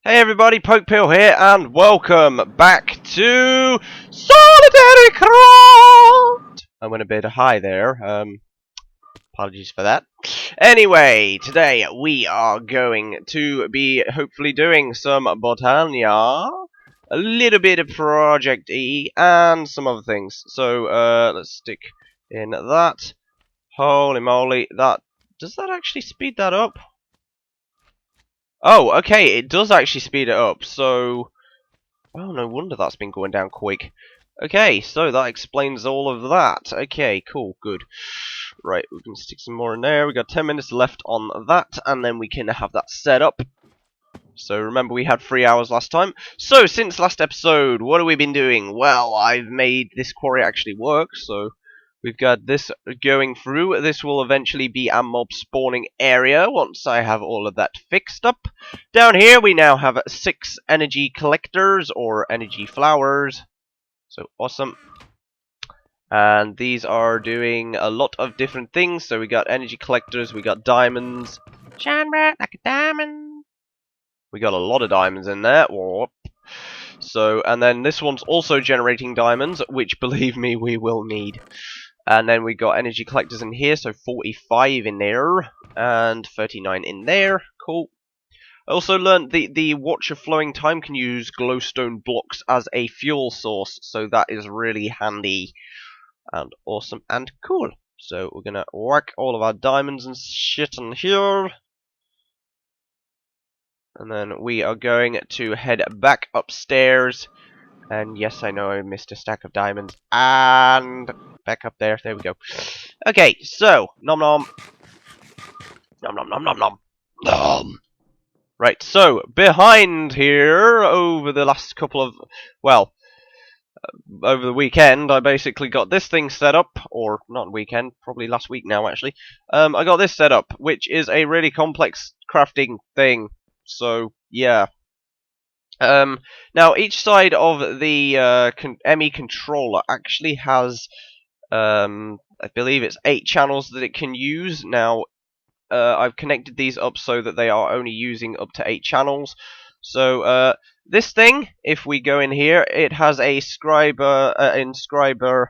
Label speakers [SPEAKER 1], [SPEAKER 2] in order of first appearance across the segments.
[SPEAKER 1] Hey everybody, PokePill here, and welcome back to SolitaryCraft! I went a bit high there, apologies for that. Anyway, today we are going to be hopefully doing some Botania, a little bit of ProjectE, and some other things. So, let's stick in that. Holy moly, does that actually speed that up? Oh, okay, it does actually speed it up, so... Oh, no wonder that's been going down quick. Okay, so that explains all of that. Okay, cool, good. Right, we can stick some more in there. We got 10 minutes left on that, and then we can have that set up. So remember, we had 3 hours last time. So, since last episode, what have we been doing? Well, I've made this quarry actually work, so... We've got this going through. This will eventually be a mob spawning area once I have all of that fixed up. Down here we now have 6 energy collectors or energy flowers. So awesome. And these are doing a lot of different things. So we got energy collectors, we got diamonds. Shine bright like a diamond. We got a lot of diamonds in there. Whoop. So, and then this one's also generating diamonds, which believe me, we will need. And then we got energy collectors in here, so 45 in there, and 39 in there. Cool. I also learned the Watch of Flowing Time can use glowstone blocks as a fuel source, so that is really handy and awesome and cool. So we're gonna whack all of our diamonds and shit in here. And then we are going to head back upstairs. And yes, I know I missed a stack of diamonds. And back up there. There we go. Okay, so nom nom. Nom nom nom nom nom. Nom. Right, so behind here, over the last couple of, well, over the weekend, I basically got this thing set up, or not weekend, probably last week now actually. I got this set up, which is a really complex crafting thing. So yeah. Now each side of the ME controller actually has, I believe it's 8 channels that it can use. Now, I've connected these up so that they are only using up to 8 channels. So, this thing, if we go in here, it has a inscriber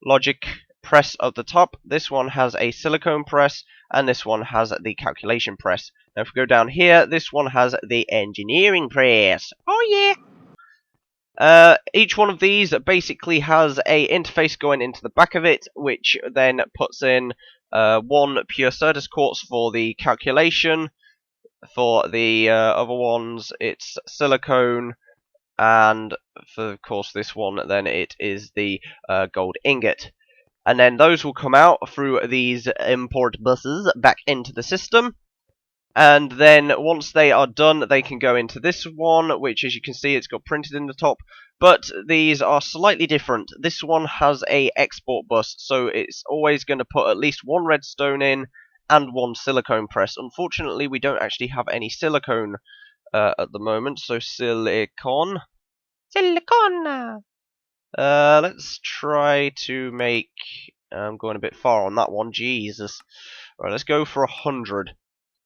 [SPEAKER 1] logic press at the top. This one has a silicone press, and this one has the calculation press. Now, if we go down here, this one has the engineering press. Oh yeah! Each one of these basically has a interface going into the back of it, which then puts in one pure Certus quartz for the calculation. For the other ones, it's silicone, and for of course this one, then it is the gold ingot. And then those will come out through these import buses back into the system. And then once they are done, they can go into this one, which as you can see, it's got printed in the top. But these are slightly different. This one has a export bus, so it's always going to put at least one redstone in and one silicone press. Unfortunately, we don't actually have any silicone at the moment, so silicon. Silicon! Let's try to make... I'm going a bit far on that one, Jesus. Alright, let's go for 100.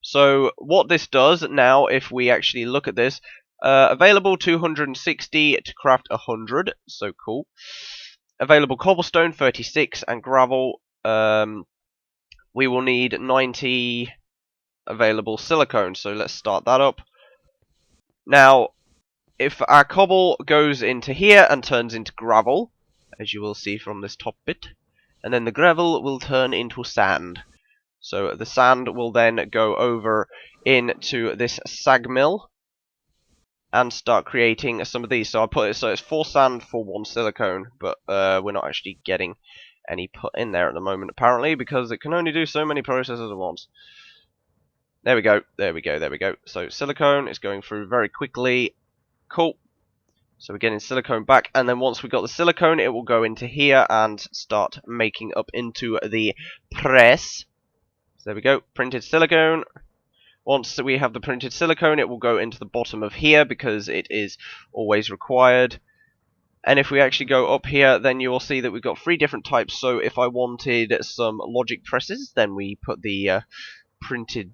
[SPEAKER 1] So what this does now, if we actually look at this, available 260 to craft 100, so cool. Available cobblestone 36 and gravel. We will need 90 available silicone, so let's start that up. Now, if our cobble goes into here and turns into gravel, as you will see from this top bit, and then the gravel will turn into sand. So the sand will then go over into this sag mill and start creating some of these. So I put it so it's 4 sand for 1 silicone, but we're not actually getting any put in there at the moment apparently because it can only do so many processes at once. There we go, there we go, there we go. So silicone is going through very quickly. Cool. So we're getting silicone back, and then once we've got the silicone, it will go into here and start making up into the press. There we go, printed silicone. Once we have the printed silicone, it will go into the bottom of here because it is always required. And if we actually go up here, then you will see that we've got 3 different types. So if I wanted some logic presses, then we put the printed...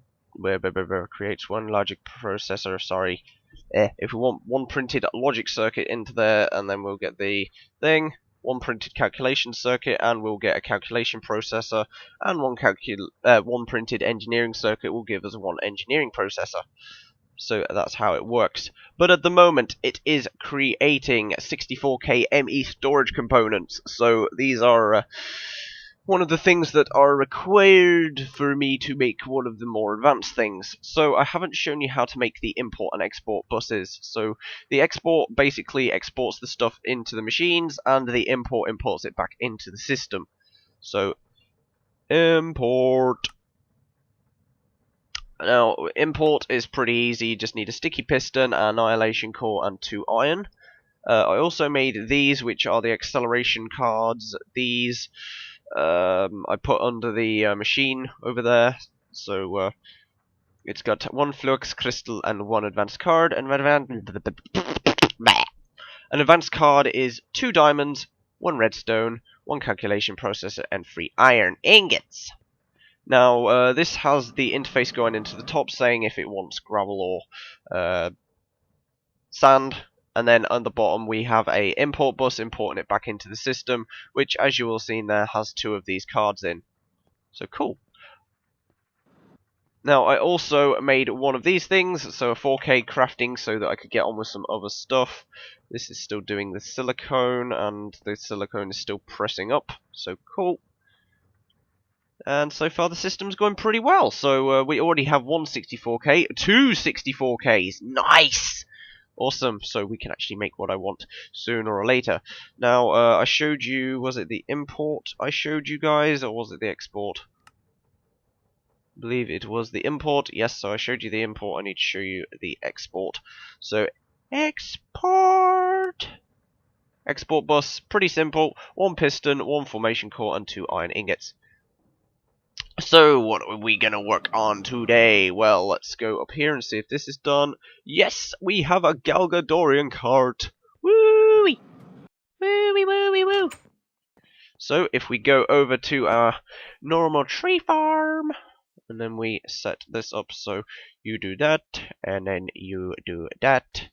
[SPEAKER 1] creates one logic processor, sorry. if we want one printed logic circuit into there, and then we'll get the thing, one printed calculation circuit, and we'll get a calculation processor, and one printed engineering circuit will give us one engineering processor. So that's how it works. But at the moment, it is creating 64K ME storage components. So these are one of the things that are required for me to make one of the more advanced things. So I haven't shown you how to make the import and export buses. So the export basically exports the stuff into the machines, and the import imports it back into the system. So import. Now, import is pretty easy. You just need a sticky piston, an annihilation core, and 2 iron. I also made these, which are the acceleration cards. These I put under the machine over there. So it's got 1 flux crystal and 1 advanced card. And an advanced card is 2 diamonds, 1 redstone, 1 calculation processor, and 3 iron ingots. Now, this has the interface going into the top saying if it wants gravel or sand, and then on the bottom we have a import bus importing it back into the system, which, as you will see in there, has 2 of these cards in. So cool. Now, I also made one of these things, so a 4K crafting, so that I could get on with some other stuff. This is still doing the silicone, and the silicone is still pressing up, so cool. And so far the system's going pretty well. So we already have 1 64K, 2 64Ks. Nice! Awesome. So we can actually make what I want sooner or later. Now, I showed you, was it the import I showed you guys, or was it the export? I believe it was the import. Yes, so I showed you the import. I need to show you the export. So, export! Export bus, pretty simple. 1 piston, 1 formation core, and 2 iron ingots. So, what are we going to work on today? Well, let's go up here and see if this is done. Yes, we have a Galgadorian cart. Woo-wee! Woo-wee, woo-wee, woo! So, if we go over to our normal tree farm, and then we set this up so you do that, and then you do that,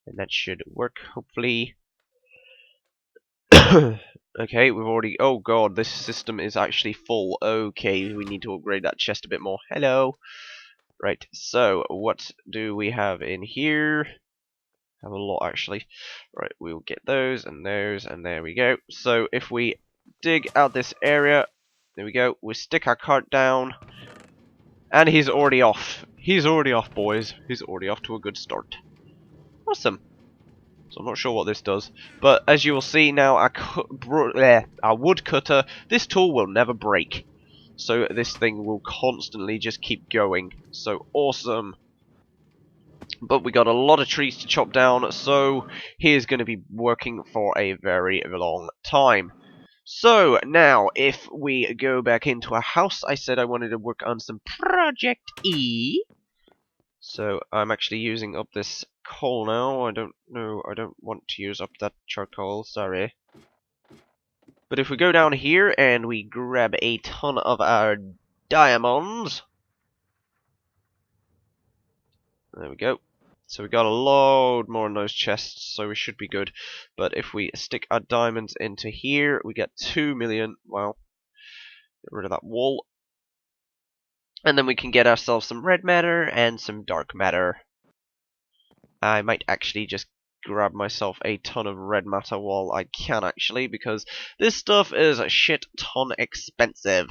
[SPEAKER 1] and that should work, hopefully. Okay, we've already... Oh god, this system is actually full. Okay, we need to upgrade that chest a bit more. Hello! Right, so, what do we have in here? Have a lot, actually. Right, we'll get those, and there we go. So, if we dig out this area, there we go, we stick our cart down, and he's already off. He's already off, boys. He's already off to a good start. Awesome. So I'm not sure what this does, but as you will see now, our woodcutter, this tool will never break. So this thing will constantly just keep going. So awesome. But we got a lot of trees to chop down, so he is going to be working for a very long time. So now, if we go back into our house, I said I wanted to work on some ProjectE. So I'm actually using up this coal now. I don't want to use up that charcoal, sorry. But if we go down here and we grab a ton of our diamonds. There we go. So we got a load more in those chests, so we should be good. But if we stick our diamonds into here, we get 2 million. Well, get rid of that wool. And then we can get ourselves some red matter and some dark matter. I might actually just grab myself a ton of red matter while I can, actually, because this stuff is a shit ton expensive.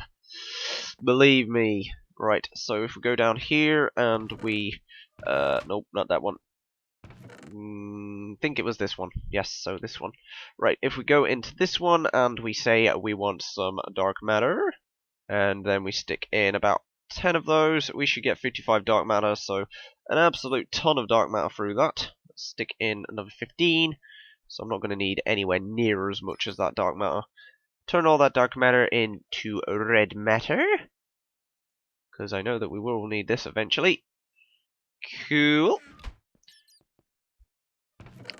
[SPEAKER 1] Believe me. Right, so if we go down here and we... nope, not that one. Think it was this one. Yes, so this one. Right, if we go into this one and we say we want some dark matter, and then we stick in about 10 of those, we should get 55 dark matter, so an absolute ton of dark matter through that. Let's stick in another 15, so I'm not going to need anywhere near as much as that dark matter. Turn all that dark matter into red matter, because I know that we will need this eventually. Cool.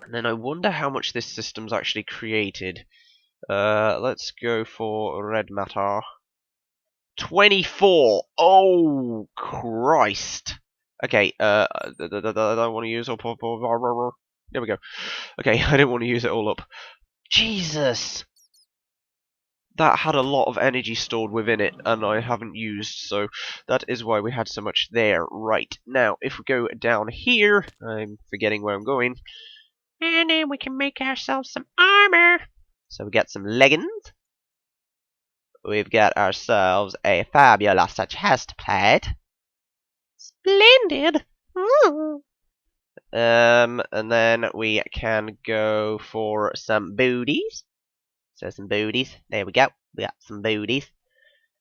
[SPEAKER 1] And then I wonder how much this system's actually created. Let's go for red matter. 24! Oh, Christ! Okay, I don't want to use up. There we go. Okay, I didn't want to use it all up. Jesus! That had a lot of energy stored within it, and I haven't used, so that is why we had so much there. Right, now, if we go down here, I'm forgetting where I'm going, and then we can make ourselves some armor. So we got some leggings. We've got ourselves a fabulous chest plate. Splendid! Ooh. And then we can go for some booties. So some booties. There we go. We got some booties.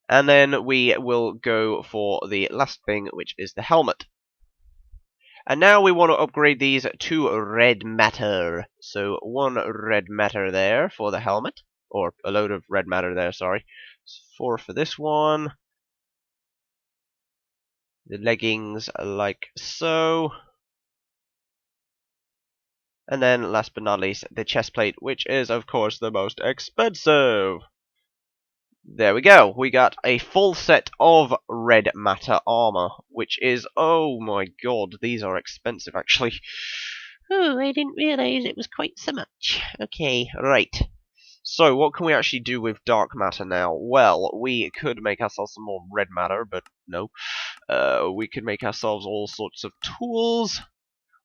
[SPEAKER 1] And then we will go for the last thing, which is the helmet. And now we want to upgrade these to red matter. So 1 red matter there for the helmet. Or a load of red matter there, sorry. 4 for this one. The leggings like so. And then, last but not least, the chest plate, which is, of course, the most expensive. There we go. We got a full set of red matter armor, which is, oh my god, these are expensive, actually. Oh, I didn't realize it was quite so much. Okay, right. So, what can we actually do with dark matter now? Well, we could make ourselves some more red matter, but no. We could make ourselves all sorts of tools.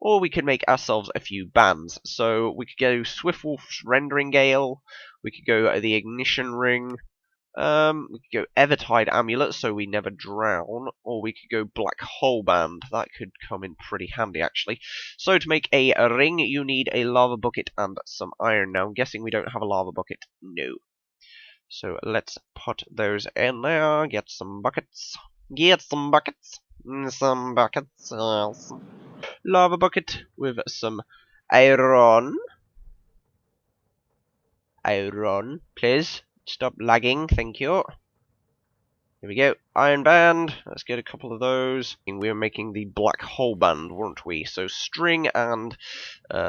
[SPEAKER 1] Or we could make ourselves a few bands. So we could go Swiftwolf's Rendering Gale, we could go the Ignition Ring, we could go Evertide Amulet so we never drown, or we could go Black Hole Band. That could come in pretty handy actually. So to make a ring you need a lava bucket and some iron. Now I'm guessing we don't have a lava bucket. No. So let's put those in there, get some buckets. Get some buckets. Some buckets. Lava bucket with some iron. Iron, please. Stop lagging, thank you. Here we go. Iron band. Let's get a couple of those. We were making the black hole band, weren't we? So string and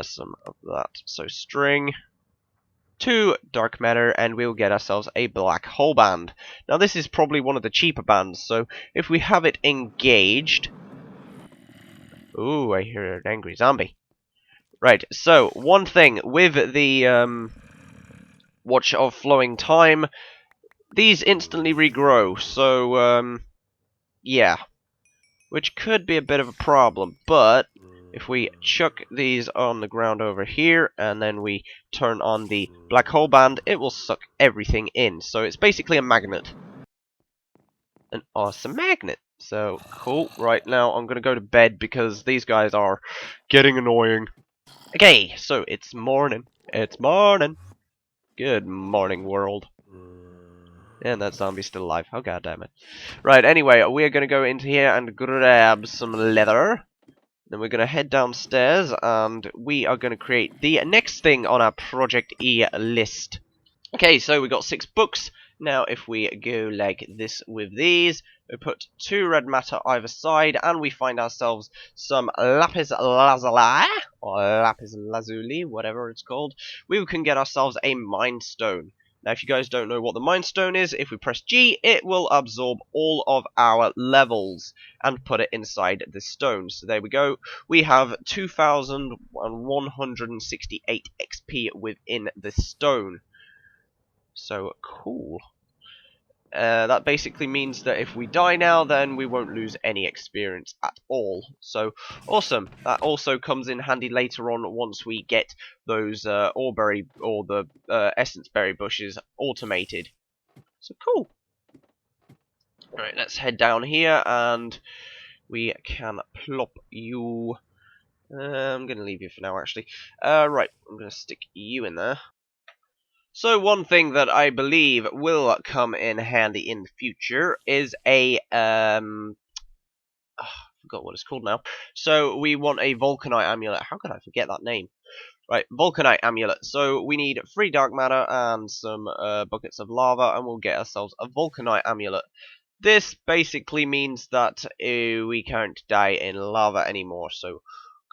[SPEAKER 1] some of that. So string. 2 dark matter, and we'll get ourselves a black hole band. Now this is probably one of the cheaper bands, so if we have it engaged... Ooh, I hear an angry zombie. Right, so, one thing, with the Watch of Flowing Time, these instantly regrow, so, yeah. Which could be a bit of a problem, but if we chuck these on the ground over here, and then we turn on the black hole band, it will suck everything in. So it's basically a magnet. An awesome magnet. So, cool. Right, now I'm going to go to bed because these guys are getting annoying. Okay, so it's morning. It's morning. Good morning, world. And that zombie's still alive. Oh, god damn it. Right, anyway, we are going to go into here and grab some leather. Then we're going to head downstairs, and we are going to create the next thing on our ProjectE list. Okay, so we got 6 books. Now, if we go like this with these, we put 2 red matter either side, and we find ourselves some lapis lazuli, or lapis lazuli, whatever it's called. We can get ourselves a mind stone. Now, if you guys don't know what the mind stone is, if we press G, it will absorb all of our levels and put it inside the stone. So there we go. We have 2,168 XP within the stone. So, cool. That basically means that if we die now, then we won't lose any experience at all. So, awesome. That also comes in handy later on once we get those oreberry or the essence berry bushes automated. So, cool. Alright, let's head down here and we can plop you... I'm going to leave you for now, actually. Right, I'm going to stick you in there. So one thing that I believe will come in handy in the future is a I forgot what it's called now. So we want a vulcanite amulet. How could I forget that name? Right, vulcanite amulet. So we need 3 dark matter and some buckets of lava, and we'll get ourselves a vulcanite amulet. This basically means that we can't die in lava anymore. So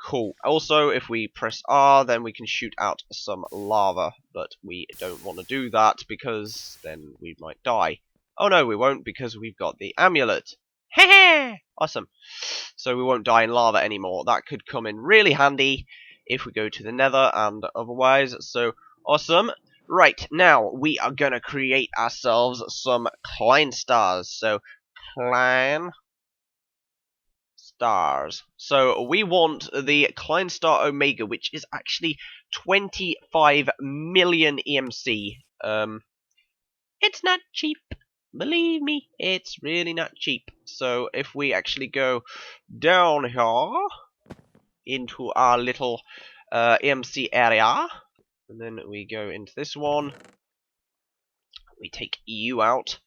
[SPEAKER 1] cool. Also, if we press R, then we can shoot out some lava, but we don't want to do that because then we might die. Oh no, we won't, because we've got the amulet. Heh. Awesome. So we won't die in lava anymore. That could come in really handy if we go to the nether and otherwise. So awesome. Right, now we are gonna create ourselves some Klein stars. So Klein stars. So we want the Klein star Omega, which is actually 25 million EMC. It's not cheap. Believe me, it's really not cheap. So if we actually go down here into our little EMC area, and then we go into this one, we take EU out,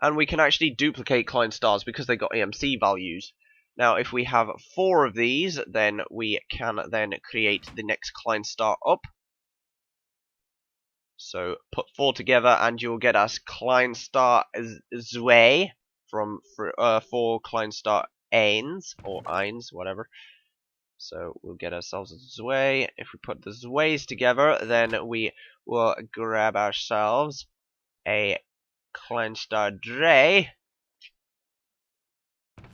[SPEAKER 1] and we can actually duplicate Klein stars because they got EMC values. Now, if we have 4 of these, then we can then create the next Klein star up. So put 4 together, and you'll get us Klein star Zwei from 4 Klein star Eins or Eins, whatever. So we'll get ourselves a Zwei. If we put the Zweis together, then we will grab ourselves a Klein star Drei.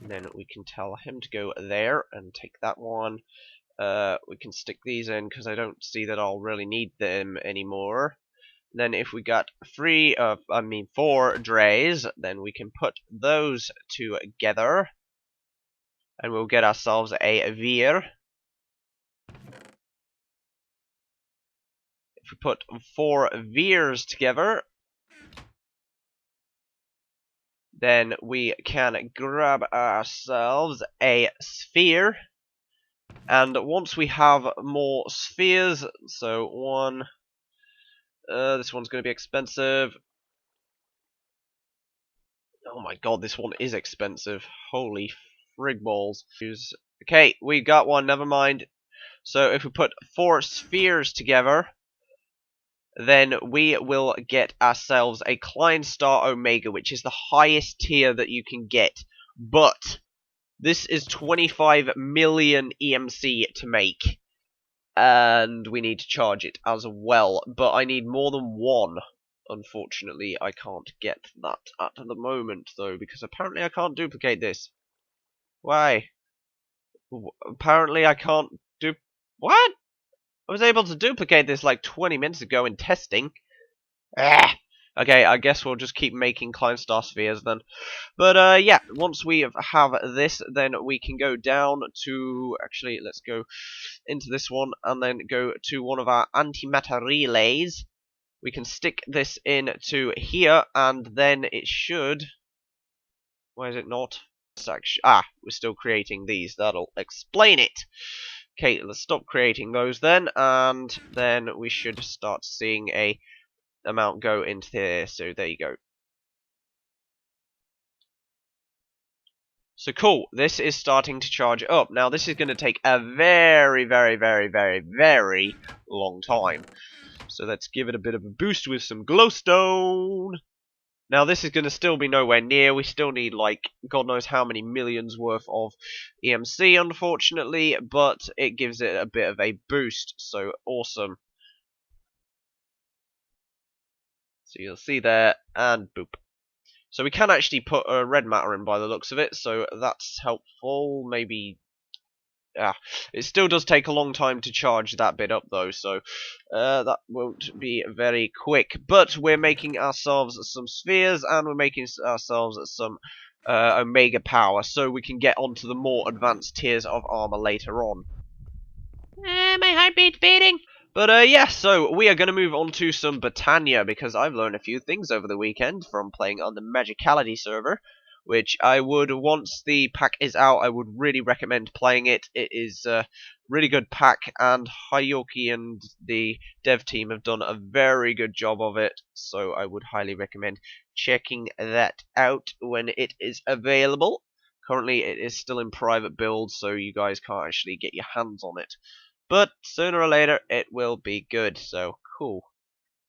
[SPEAKER 1] And then we can tell him to go there and take that one. We can stick these in because I don't see that I'll really need them anymore. Then if we got 4 drays, then we can put those together. And we'll get ourselves a veer. If we put 4 veers together, then we can grab ourselves a sphere. And once we have more spheres, so one, this one's going to be expensive. Oh my god, this one is expensive. Holy frig balls. Okay, we got one, never mind. So if we put 4 spheres together, then we will get ourselves a Klein star Omega, which is the highest tier that you can get. But this is 25 million EMC to make. And we need to charge it as well. But I need more than 1. Unfortunately, I can't get that at the moment, though, because apparently I can't duplicate this. Why? Apparently I can't do... What? I was able to duplicate this like 20 minutes ago in testing. Ah! Okay, I guess we'll just keep making Klein star spheres then. But yeah, once we have this, then we can go down to... Actually, let's go into this one and then go to one of our antimatter relays. We can stick this into here, and then it should... Why is it not? We're still creating these. That'll explain it. Okay, let's stop creating those then, and then we should start seeing a amount go into here. So there you go. So cool, this is starting to charge up. Now this is going to take a very, very, very, very, very long time. So let's give it a bit of a boost with some glowstone. Now this is going to still be nowhere near. We still need like God knows how many millions worth of EMC, unfortunately, but it gives it a bit of a boost. So awesome. So you'll see there, and boop. So we can actually put a red matter in by the looks of it, so that's helpful. Maybe... it still does take a long time to charge that bit up though, so that won't be very quick. But we're making ourselves some spheres, and we're making ourselves some Omega power, so we can get onto the more advanced tiers of armor later on. My heartbeat's beating! But yeah, so we are going to move on to some Botania, because I've learned a few things over the weekend from playing on the Magicality server, which I would, once the pack is out, I would really recommend playing it. It is a really good pack, and Hayoki and the dev team have done a very good job of it, so I would highly recommend checking that out when it is available. Currently, it is still in private build, so you guys can't actually get your hands on it. But sooner or later, it will be good, so cool.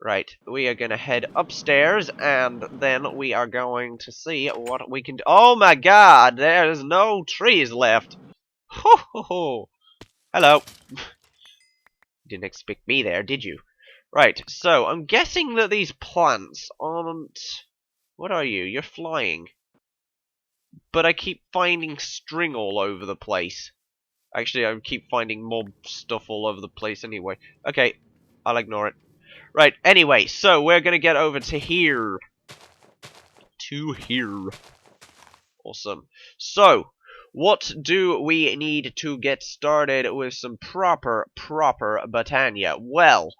[SPEAKER 1] Right, we are going to head upstairs, and then we are going to see what we can do. Oh my god, there's no trees left. Ho ho ho. Hello. Didn't expect me there, did you? Right, so I'm guessing that these plants aren't... What are you? You're flying. but I keep finding string all over the place. Actually, I keep finding mob stuff all over the place anyway. Okay, I'll ignore it. Right, anyway, so we're gonna get over to here. To here. Awesome. So, what do we need to get started with some proper Botania? Well,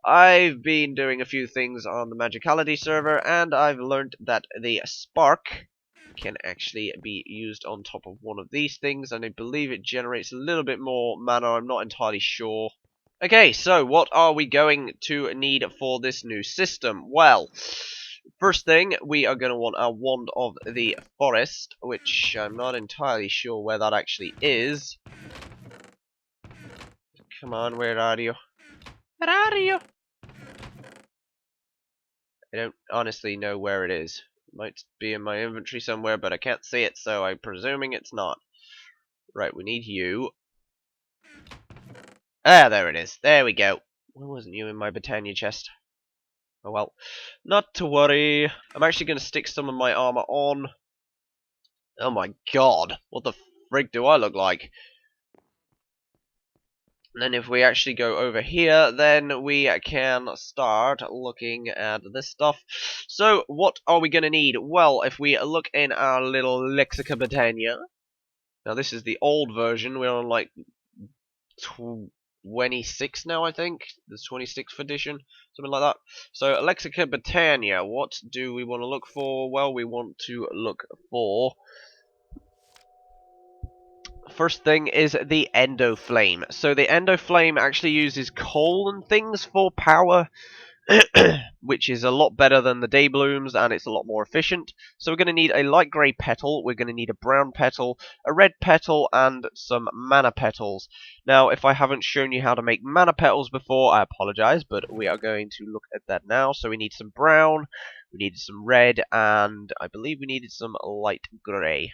[SPEAKER 1] I've been doing a few things on the Magicality server, and I've learned that the Spark can actually be used on top of one of these things, and I believe it generates a little bit more mana. I'm not entirely sure. Okay, so what are we going to need for this new system? Well, first thing, we are going to want our Wand of the Forest, which I'm not entirely sure where that actually is. Come on, where are you? Where are you? I don't honestly know where it is. It might be in my inventory somewhere, but I can't see it, so I'm presuming it's not. Right, we need you. Ah, there it is. There we go. Why wasn't you in my Botania chest? Oh well. Not to worry. I'm actually going to stick some of my armor on. Oh my god. What the frig do I look like? And then if we actually go over here, then we can start looking at this stuff. So, what are we going to need? Well, if we look in our little Lexica Botania. Now, this is the old version. We're on, like, 26 now, I think. The 26th edition. Something like that. So, Lexica Botania. What do we want to look for? Well, we want to look for... First thing is the Endoflame. So the Endoflame actually uses coal and things for power, which is a lot better than the Dayblooms, and it's a lot more efficient. So we're going to need a light grey petal, we're going to need a brown petal, a red petal, and some mana petals. Now, if I haven't shown you how to make mana petals before, I apologise, but we are going to look at that now. So we need some brown, we needed some red, and I believe we needed some light grey.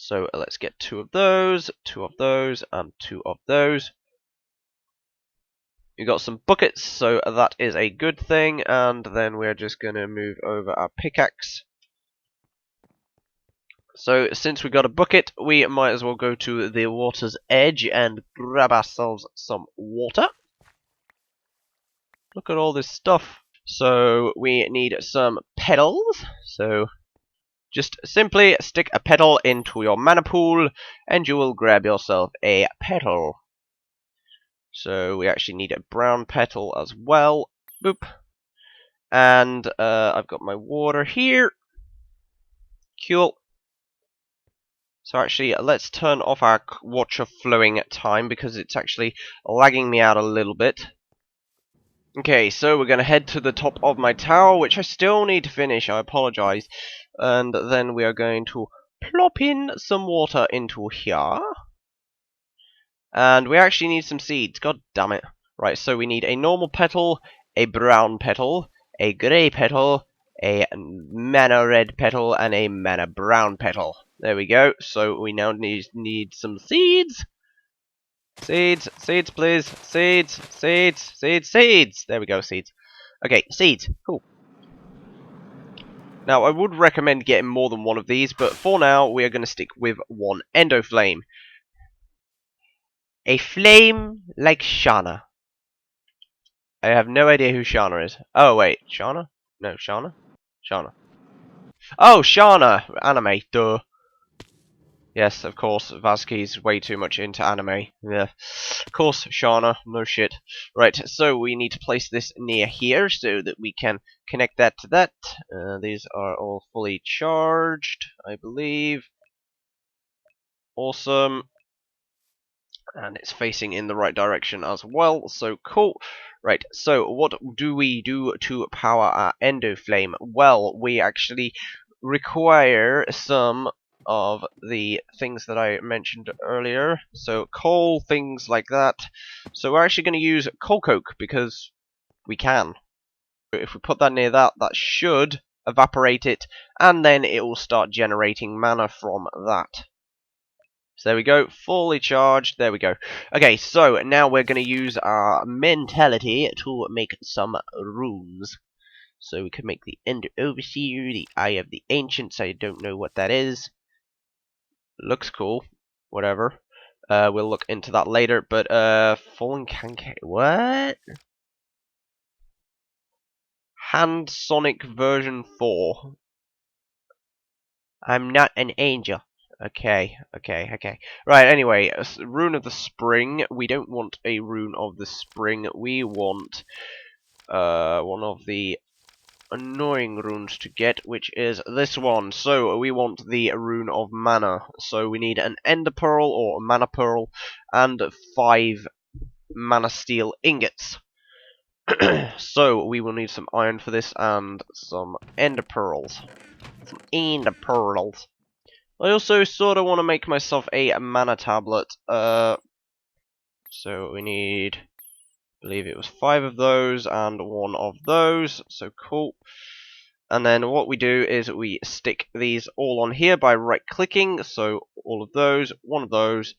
[SPEAKER 1] So let's get 2 of those, 2 of those, and 2 of those. We got some buckets, so that is a good thing, and then we're just going to move over our pickaxe. So since we got a bucket, we might as well go to the water's edge and grab ourselves some water. Look at all this stuff. So we need some petals, so just simply stick a petal into your mana pool, and you will grab yourself a petal. So we actually need a brown petal as well. Boop. And I've got my water here. Cool. So actually, let's turn off our water flowing time, because it's actually lagging me out a little bit. Okay, so we're going to head to the top of my tower, which I still need to finish, I apologise. And then we are going to plop in some water into here. And we actually need some seeds, god damn it. Right, so we need a normal petal, a brown petal, a grey petal, a mana red petal, and a mana brown petal. There we go, so we now need some seeds. Seeds, seeds please, seeds, seeds, seeds, seeds! There we go, seeds. Okay, seeds, cool. Now, I would recommend getting more than one of these, but for now, we are going to stick with one Endoflame. A flame like Shana. I have no idea who Shana is. Oh, wait, Shana? No, Shana? Shana. Oh, Shana! Anime, duh. Yes, of course, Vazki's way too much into anime. Yeah. Of course, Shana, no shit. Right, so we need to place this near here so that we can connect that to that. These are all fully charged, I believe. Awesome. And it's facing in the right direction as well, so cool. Right, so what do we do to power our Endoflame? Well, we actually require some of the things that I mentioned earlier, so coal, things like that. So we're actually going to use coal coke, because we can. If we put that near that, that should evaporate it, and then it will start generating mana from that. So there we go, fully charged, there we go. Okay, so now we're going to use our mentality to make some runes. So we can make the Ender Overseer, the Eye of the Ancients. I don't know what that is. Looks cool. Whatever. We'll look into that later. But Fallen Canke. What? Hand Sonic version 4. I'm not an angel. Okay. Right, anyway, Rune of the Spring. We don't want a Rune of the Spring. We want one of the annoying runes to get, which is this one. So we want the Rune of Mana. So we need an Ender Pearl or a Mana Pearl and 5 Mana Steel ingots. So we will need some iron for this and some Ender Pearls. I also sort of want to make myself a mana tablet. So we need, I believe it was 5 of those and 1 of those. So cool. And then what we do is we stick these all on here by right-clicking. So all of those, 1 of those,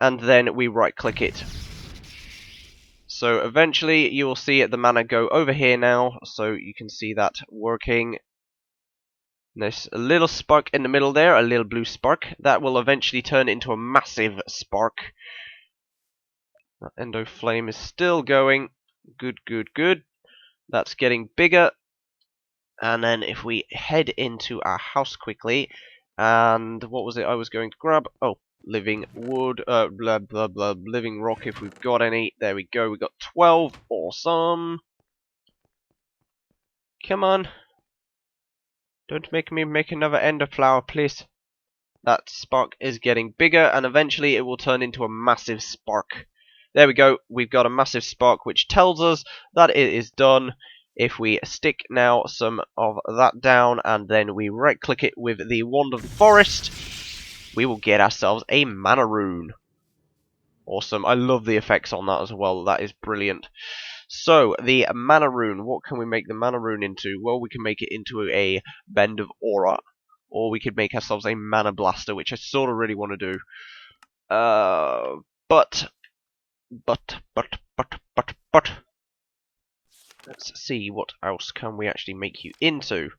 [SPEAKER 1] and then we right-click it. So eventually you will see the mana go over here now. So you can see that working. There's a little spark in the middle there, a little blue spark. That will eventually turn into a massive spark. That endo flame is still going. Good. That's getting bigger. And then if we head into our house quickly, and what was it I was going to grab? Oh, living wood, living rock if we've got any. There we go, we got 12. Awesome. Come on. Don't make me make another ender flower, please. That spark is getting bigger, and eventually it will turn into a massive spark. There we go, we've got a massive spark, which tells us that it is done. If we stick now some of that down, and then we right-click it with the Wand of the Forest, we will get ourselves a Mana Rune. Awesome, I love the effects on that as well, that is brilliant. So, the Mana Rune, what can we make the Mana Rune into? Well, we can make it into a Bend of Aura. Or we could make ourselves a Mana Blaster, which I sort of really want to do. But... Let's see what else can we actually make you into.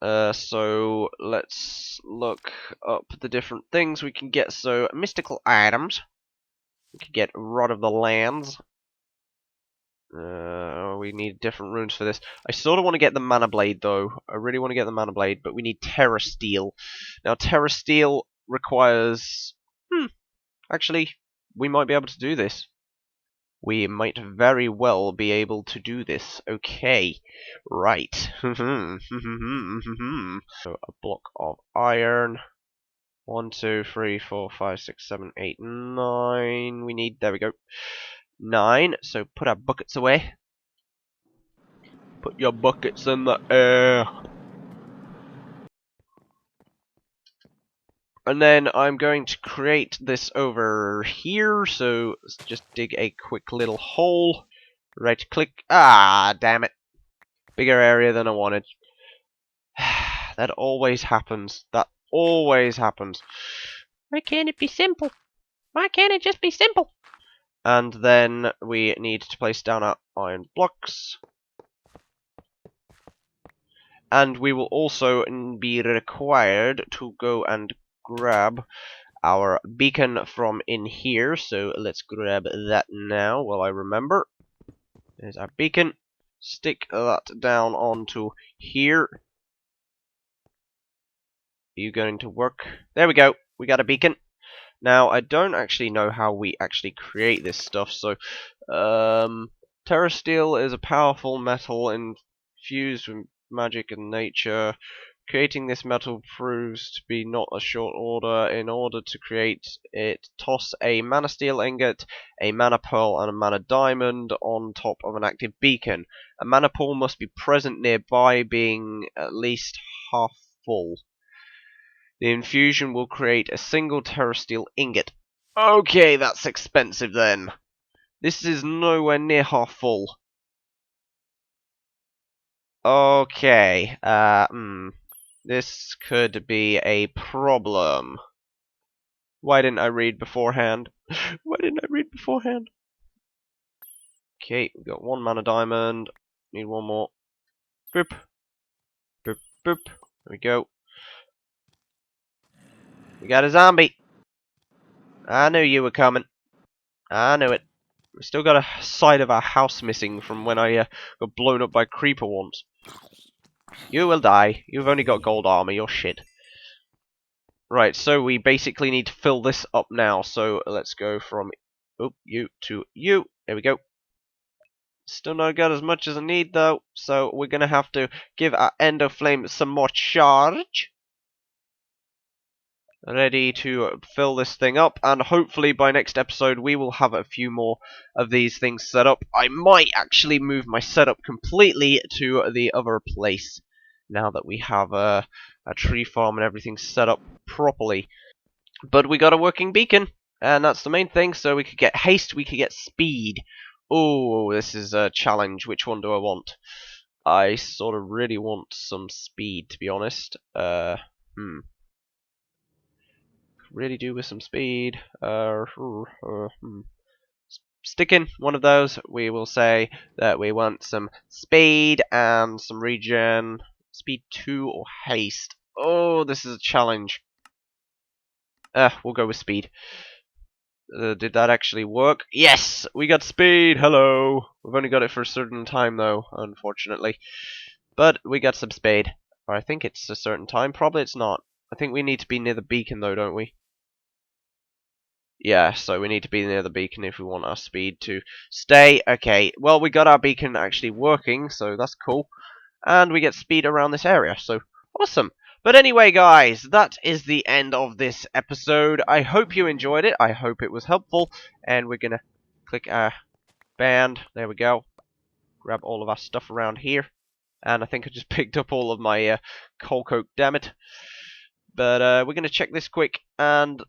[SPEAKER 1] So, let's look up the different things we can get. So, mystical items. We could get Rod of the Lands. We need different runes for this. I sort of want to get the Mana Blade, though. I really want to get the Mana Blade, but we need Terra Steel. Now, Terra Steel requires... actually, we might be able to do this. We might very well be able to do this. Okay. Right. So, a block of iron. 1, 2, 3, 4, 5, 6, 7, 8, 9. We need... There we go. 9. So, put our buckets away. Put your buckets in the air. And then I'm going to create this over here. So let's just dig a quick little hole. Right click. Ah, damn it. Bigger area than I wanted. That always happens. That always happens. Why can't it be simple? Why can't it just be simple? And then we need to place down our iron blocks. And we will also be required to go and grab our beacon from in here. So let's grab that now while I remember. There's our beacon. Stick that down onto here. Are you going to work? There we go. We got a beacon. Now, I don't actually know how we actually create this stuff. So, Terra Steel is a powerful metal infused with magic and nature. Creating this metal proves to be not a short order. In order to create it, toss a Mana Steel ingot, a Mana Pearl, and a Mana Diamond on top of an active beacon. A Mana Pool must be present nearby, being at least half full. The infusion will create a single Terra Steel ingot. Okay, that's expensive then. This is nowhere near half full. Okay, this could be a problem. Why didn't I read beforehand? Why didn't I read beforehand? Okay, we've got 1 Mana Diamond. Need one more. Boop. Boop, boop. There we go. We got a zombie. I knew you were coming. I knew it. We still got a side of our house missing from when I got blown up by a creeper once. You will die. You've only got gold armor. You're shit. Right, so we basically need to fill this up now. So let's go from you to you. There we go. Still not got as much as I need though, so we're gonna have to give our ender flame some more charge. Ready to fill this thing up, and hopefully by next episode we will have a few more of these things set up. I might actually move my setup completely to the other place now that we have a tree farm and everything set up properly. But we got a working beacon, and that's the main thing. So we could get haste, we could get speed. Oh, this is a challenge. Which one do I want? I sort of really want some speed, to be honest. Really do with some speed. Stick in one of those. We will say that we want some speed and some regen. Speed 2 or haste. Oh, this is a challenge. We'll go with speed. Did that actually work? Yes! We got speed! Hello! We've only got it for a certain time though, unfortunately. But we got some speed. Or I think it's a certain time. Probably it's not. I think we need to be near the beacon though, don't we? Yeah, so we need to be near the beacon if we want our speed to stay. Okay, well we got our beacon actually working, so that's cool. And we get speed around this area, so awesome. But anyway, guys, that is the end of this episode. I hope you enjoyed it. I hope it was helpful. And we're going to click our band. There we go. Grab all of our stuff around here. And I think I just picked up all of my coal coke, damn it. But we're going to check this quick. And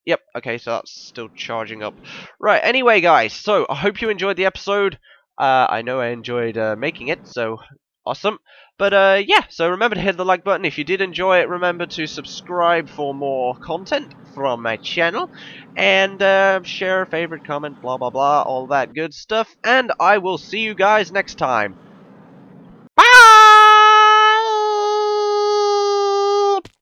[SPEAKER 1] yep, okay, so that's still charging up. Right, anyway, guys, so I hope you enjoyed the episode. I know I enjoyed making it, so awesome. But yeah, so remember to hit the like button if you did enjoy it. Remember to subscribe for more content from my channel. And share, favorite, comment, blah, blah, blah, all that good stuff. And I will see you guys next time.